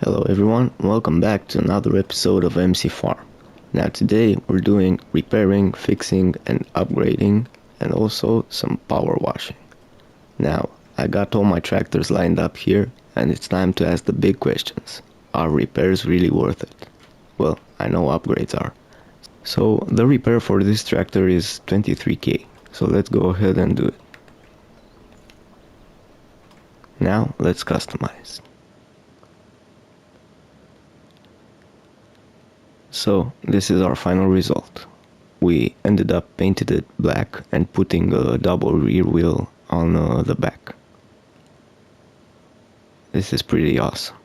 Hello everyone, welcome back to another episode of MC Farm. Now today we're doing repairing, fixing and upgrading and also some power washing. Now I got all my tractors lined up here and it's time to ask the big questions. Are repairs really worth it? Well, I know upgrades are. So the repair for this tractor is 23k, so let's go ahead and do it. Now let's customize. So this is our final result. We ended up painted it black and putting a double rear wheel on the back. This is pretty awesome.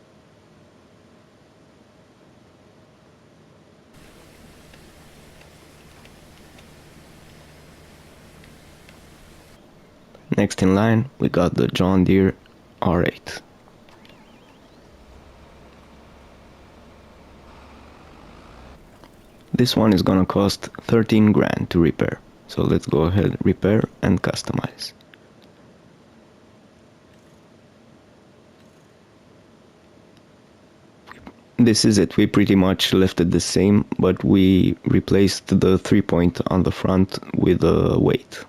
Next in line we got the John Deere R8. This one is gonna cost 13 grand to repair. So let's go ahead, repair and customize. This is it, we pretty much left it the same, but we replaced the 3-point on the front with a weight.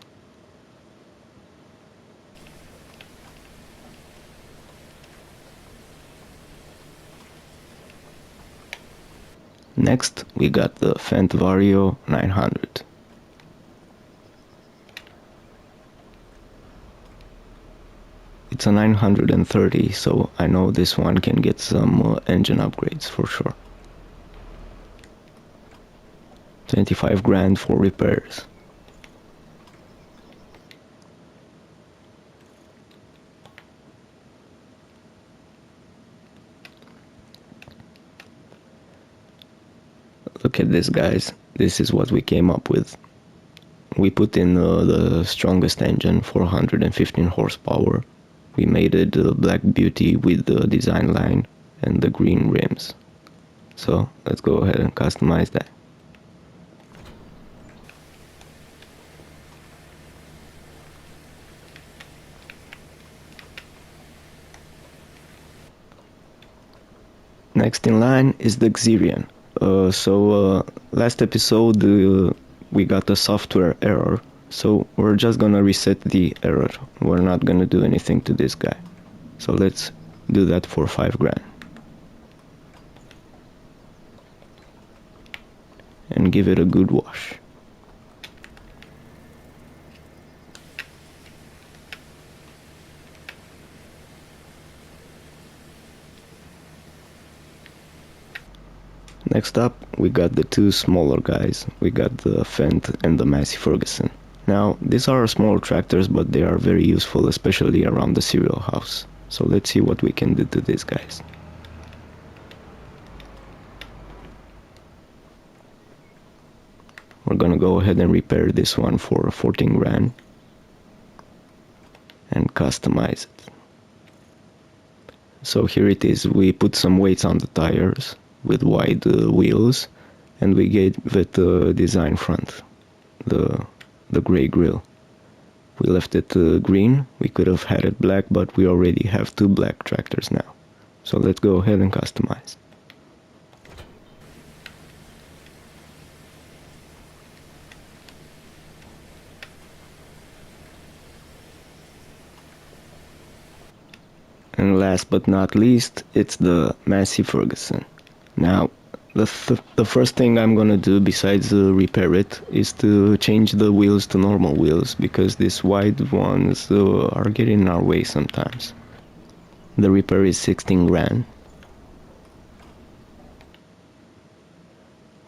Next, we got the Fendt Vario 900. It's a 930, so I know this one can get some engine upgrades for sure. 25 grand for repairs. Look at this, guys. This is what we came up with. We put in the strongest engine, 415 horsepower. We made it Black Beauty with the design line and the green rims. So let's go ahead and customize that. Next in line is the Xerion. Last episode we got a software error, so we're just gonna reset the error. We're not gonna do anything to this guy. So let's do that for 5 grand. And give it a good wash. Next up, we got the two smaller guys. We got the Fendt and the Massey Ferguson. Now, these are smaller tractors, but they are very useful, especially around the cereal house. So let's see what we can do to these guys. We're gonna go ahead and repair this one for 14 grand and customize it. So here it is. We put some weights on the tires with wide wheels, and we gave it the design front, the gray grille. We left it green. We could have had it black, but we already have 2 black tractors now. So let's go ahead and customize. And last but not least, it's the Massey Ferguson. Now, the first thing I'm gonna do besides repair it is to change the wheels to normal wheels, because these wide ones are getting in our way sometimes. The repair is 16 grand.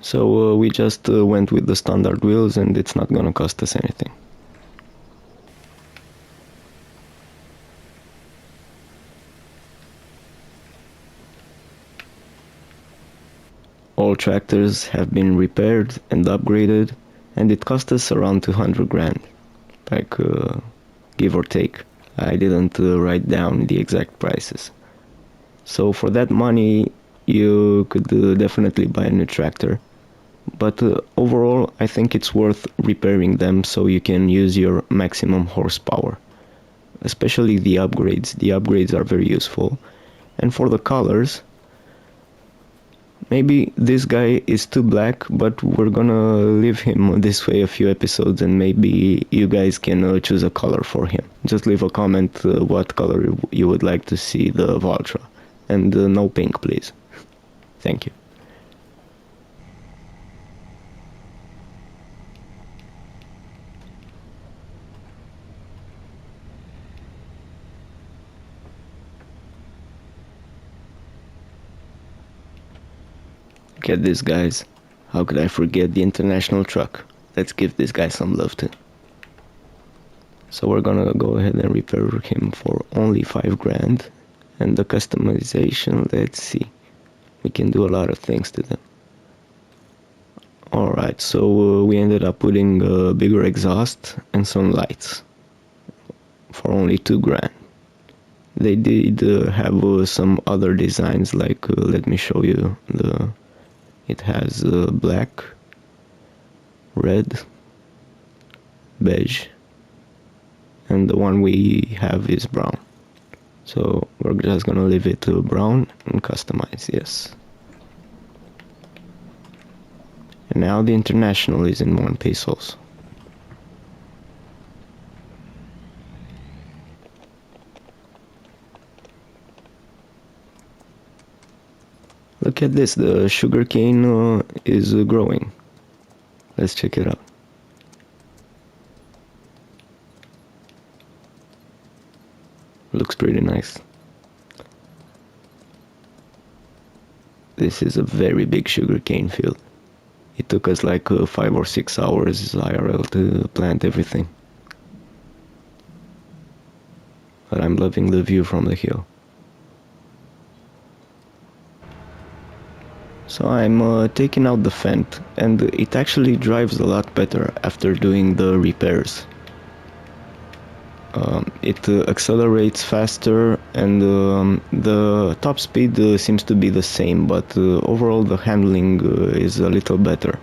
So we just went with the standard wheels and it's not gonna cost us anything. All tractors have been repaired and upgraded, and it cost us around 200 grand, like give or take. I didn't write down the exact prices. So for that money you could definitely buy a new tractor, but overall I think it's worth repairing them so you can use your maximum horsepower, especially the upgrades. The upgrades are very useful, and for the colors, Maybe this guy is too black, but we're gonna leave him this way a few episodes, and maybe you guys can choose a color for him. Just leave a comment what color you would like to see the Valtra. And no pink, please. Thank you. Look at this, guys. How could I forget the international truck? Let's give this guy some love too. So we're gonna go ahead and repair him for only 5 grand. And the customization, let's see. We can do a lot of things to them. Alright, so we ended up putting a bigger exhaust and some lights for only 2 grand. They did have some other designs, like let me show you. It has black, red, beige, and the one we have is brown. So we're just gonna leave it to brown and customize, yes. And now the international is in one piece also. Look at this, the sugarcane is growing. Let's check it out. Looks pretty nice. This is a very big sugarcane field. It took us like 5 or 6 hours IRL to plant everything. But I'm loving the view from the hill. So I'm taking out the Fendt, and it actually drives a lot better after doing the repairs. It accelerates faster, and the top speed seems to be the same, but overall the handling is a little better.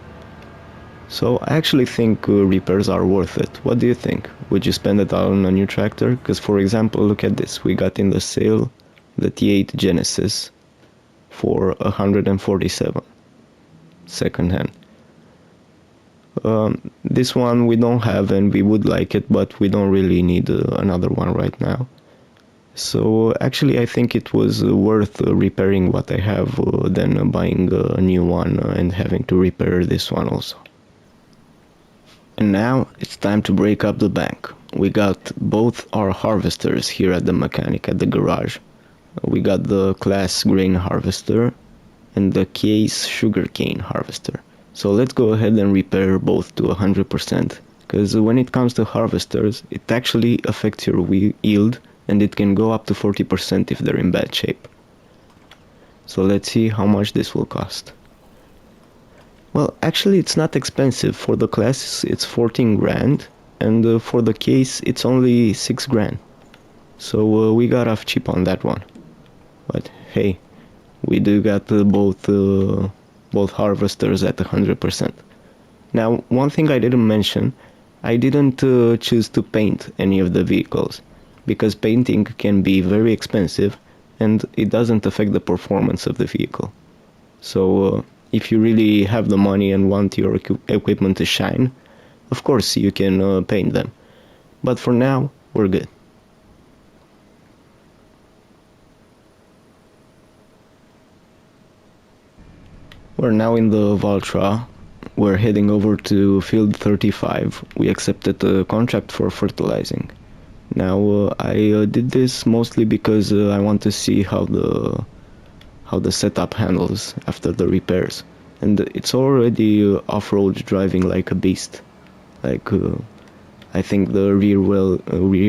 So I actually think repairs are worth it. What do you think? Would you spend it on a new tractor? Because for example, look at this. We got in the sale the T8 Genesis for 147 second hand. This one we don't have, and we would like it, but we don't really need another one right now. So actually I think it was worth repairing what I have than buying a new one and having to repair this one also. And now it's time to break up the bank. We got both our harvesters here at the mechanic at the garage. We got the Class grain harvester and the Case sugarcane harvester. So let's go ahead and repair both to 100%, because when it comes to harvesters, it actually affects your yield, and it can go up to 40% if they're in bad shape. So let's see how much this will cost. Well, actually it's not expensive. For the Class it's 14 grand, and for the Case it's only 6 grand. So we got off cheap on that one. But hey, we do got both harvesters at 100%. Now, one thing I didn't mention, I didn't choose to paint any of the vehicles, because painting can be very expensive and it doesn't affect the performance of the vehicle. So if you really have the money and want your equipment to shine, of course you can paint them. But for now, we're good. We're now in the Valtra. We're heading over to field 35. We accepted a contract for fertilizing. Now I did this mostly because I want to see how the setup handles after the repairs. And it's already off-road driving like a beast. Like I think the rear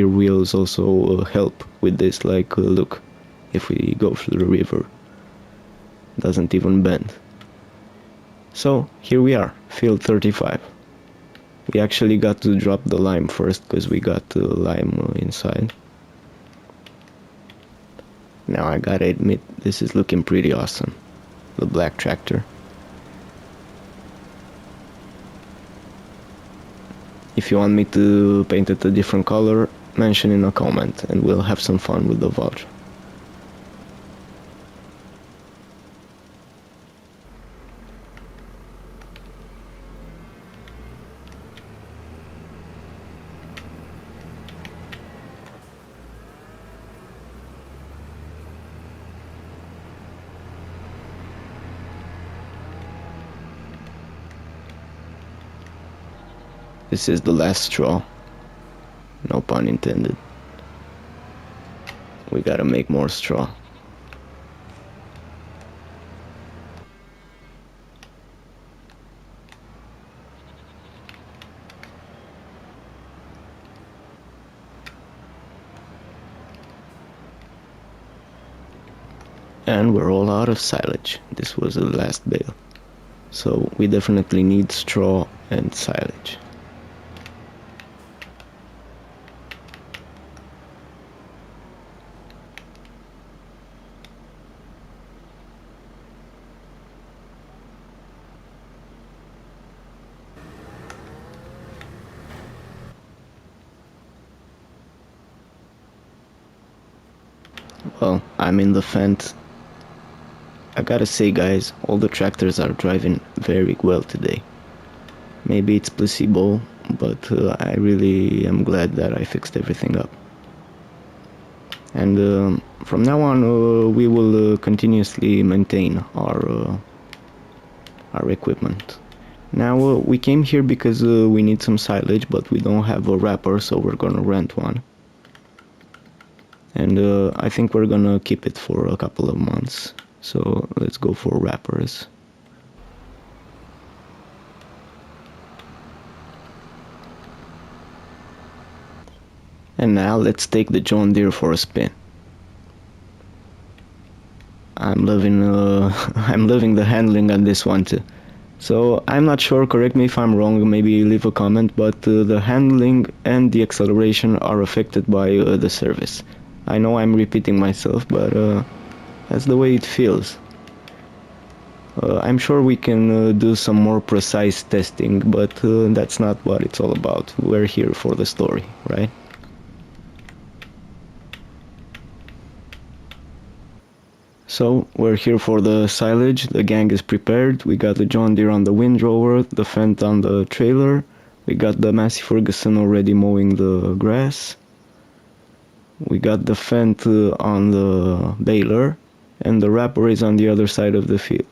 wheels also help with this. Like look, if we go through the river, doesn't even bend. So here we are, field 35. We actually got to drop the lime first because we got the lime inside. Now I gotta admit, this is looking pretty awesome. The black tractor. If you want me to paint it a different color, mention in a comment and we'll have some fun with the Valtra. This is the last straw. No pun intended. We gotta make more straw. And we're all out of silage. This was the last bale. So we definitely need straw and silage. Well, I'm in the fence. I gotta say, guys, all the tractors are driving very well today. Maybe it's placebo, but I really am glad that I fixed everything up. And from now on, we will continuously maintain our equipment. Now we came here because we need some silage, but we don't have a wrapper, so we're gonna rent one. And I think we're gonna keep it for a couple of months. So let's go for wrappers. And now let's take the John Deere for a spin. I'm loving I'm loving the handling on this one too. So I'm not sure, correct me if I'm wrong, maybe leave a comment, but the handling and the acceleration are affected by the service. I know I'm repeating myself, but that's the way it feels. I'm sure we can do some more precise testing, but that's not what it's all about. We're here for the story, right? So, we're here for the silage, the gang is prepared, we got the John Deere on the windrower, the Fendt on the trailer, we got the Massey Ferguson already mowing the grass, we got the Fendt on the baler, and the wrapper is on the other side of the field.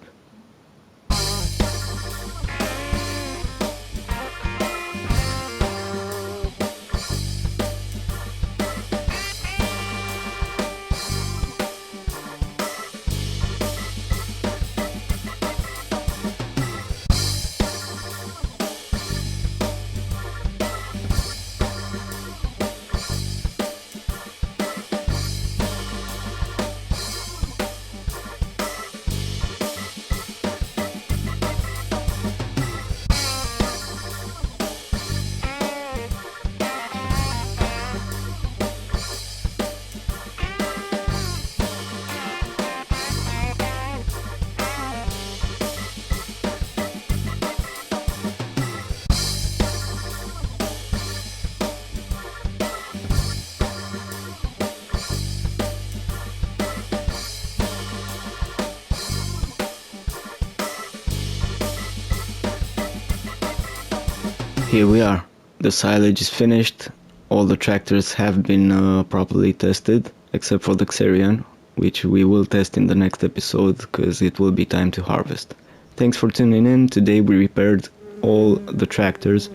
Here we are. The silage is finished. All the tractors have been properly tested, except for the Xerion, which we will test in the next episode because it will be time to harvest. Thanks for tuning in. Today we repaired all the tractors.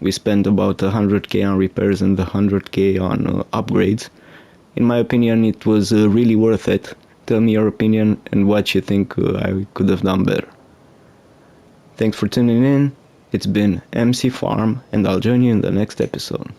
We spent about 100k on repairs and 100k on upgrades. In my opinion, it was really worth it. Tell me your opinion and what you think I could have done better. Thanks for tuning in. It's been MC Farm, and I'll join you in the next episode.